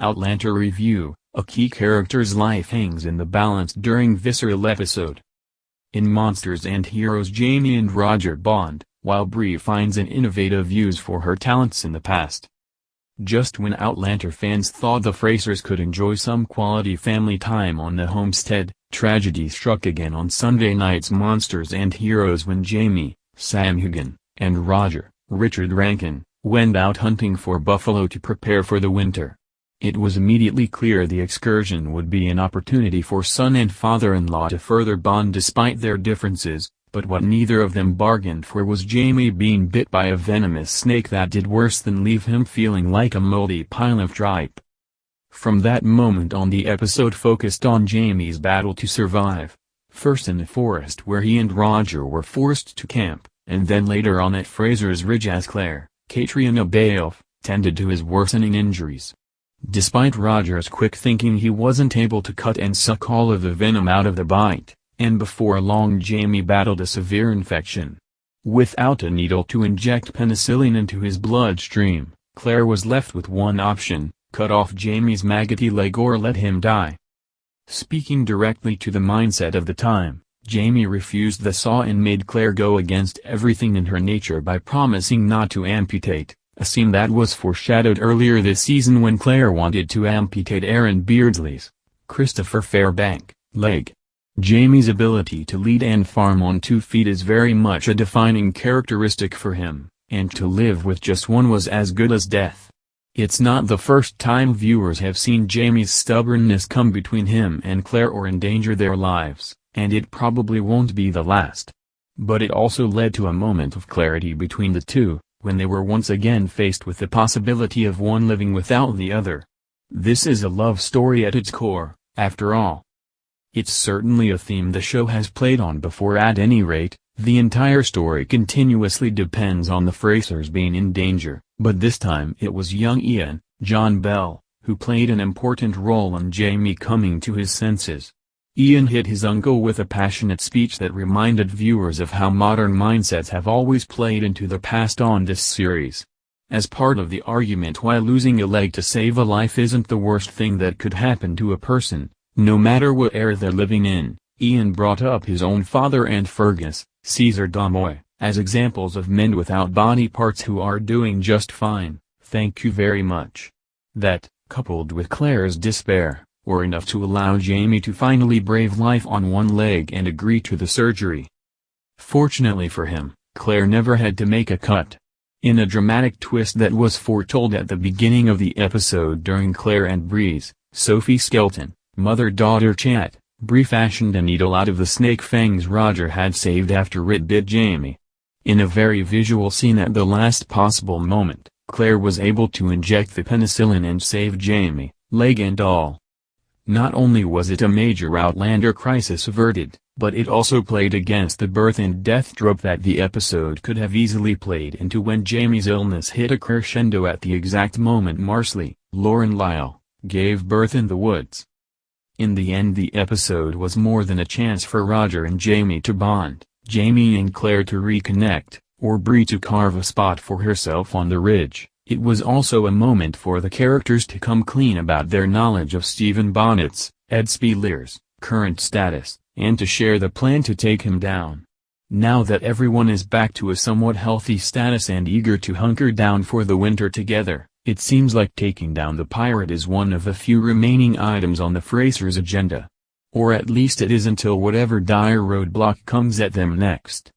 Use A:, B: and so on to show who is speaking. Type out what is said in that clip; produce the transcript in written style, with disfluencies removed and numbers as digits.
A: Outlander Review: a key character's life hangs in the balance during Visceral episode. In Monsters and Heroes, Jamie and Roger bond, while Bree finds an innovative use for her talents in the past. Just when Outlander fans thought the Frasers could enjoy some quality family time on the homestead, tragedy struck again on Sunday night's Monsters and Heroes when Jamie, Sam Heughan, and Roger, Richard Rankin, went out hunting for buffalo to prepare for the winter. It was immediately clear the excursion would be an opportunity for son and father-in-law to further bond despite their differences, but what neither of them bargained for was Jamie being bit by a venomous snake that did worse than leave him feeling like a moldy pile of tripe. From that moment on, the episode focused on Jamie's battle to survive, first in the forest where he and Roger were forced to camp, and then later on at Fraser's Ridge as Claire, Caitriona Balfe, tended to his worsening injuries. Despite Roger's quick thinking, he wasn't able to cut and suck all of the venom out of the bite, and before long Jamie battled a severe infection. Without a needle to inject penicillin into his bloodstream, Claire was left with one option: cut off Jamie's maggoty leg or let him die. Speaking directly to the mindset of the time, Jamie refused the saw and made Claire go against everything in her nature by promising not to amputate, a scene that was foreshadowed earlier this season when Claire wanted to amputate Aaron Beardsley's, Christopher Fairbank, leg. Jamie's ability to lead and farm on 2 feet is very much a defining characteristic for him, and to live with just one was as good as death. It's not the first time viewers have seen Jamie's stubbornness come between him and Claire or endanger their lives, and it probably won't be the last. But it also led to a moment of clarity between the two, when they were once again faced with the possibility of one living without the other. This is a love story at its core, after all. It's certainly a theme the show has played on before. At any rate, the entire story continuously depends on the Frasers being in danger, but this time it was young Ian, John Bell, who played an important role in Jamie coming to his senses. Ian hit his uncle with a passionate speech that reminded viewers of how modern mindsets have always played into the past on this series. As part of the argument why losing a leg to save a life isn't the worst thing that could happen to a person, no matter what era they're living in, Ian brought up his own father and Fergus, Caesar Damoy, as examples of men without body parts who are doing just fine, thank you very much. That, coupled with Claire's despair, were enough to allow Jamie to finally brave life on one leg and agree to the surgery. Fortunately for him, Claire never had to make a cut. In a dramatic twist that was foretold at the beginning of the episode during Claire and Bree's, Sophie Skelton, mother-daughter chat, Bree fashioned a needle out of the snake fangs Roger had saved after it bit Jamie. In a very visual scene at the last possible moment, Claire was able to inject the penicillin and save Jamie, leg and all. Not only was it a major Outlander crisis averted, but it also played against the birth and death trope that the episode could have easily played into when Jamie's illness hit a crescendo at the exact moment Marsley, Lauren Lyle, gave birth in the woods. In the end, the episode was more than a chance for Roger and Jamie to bond, Jamie and Claire to reconnect, or Bree to carve a spot for herself on the ridge. It was also a moment for the characters to come clean about their knowledge of Stephen Bonnet's, Ed Speleer's, current status, and to share the plan to take him down. Now that everyone is back to a somewhat healthy status and eager to hunker down for the winter together, it seems like taking down the pirate is one of the few remaining items on the Frasers' agenda. Or at least it is until whatever dire roadblock comes at them next.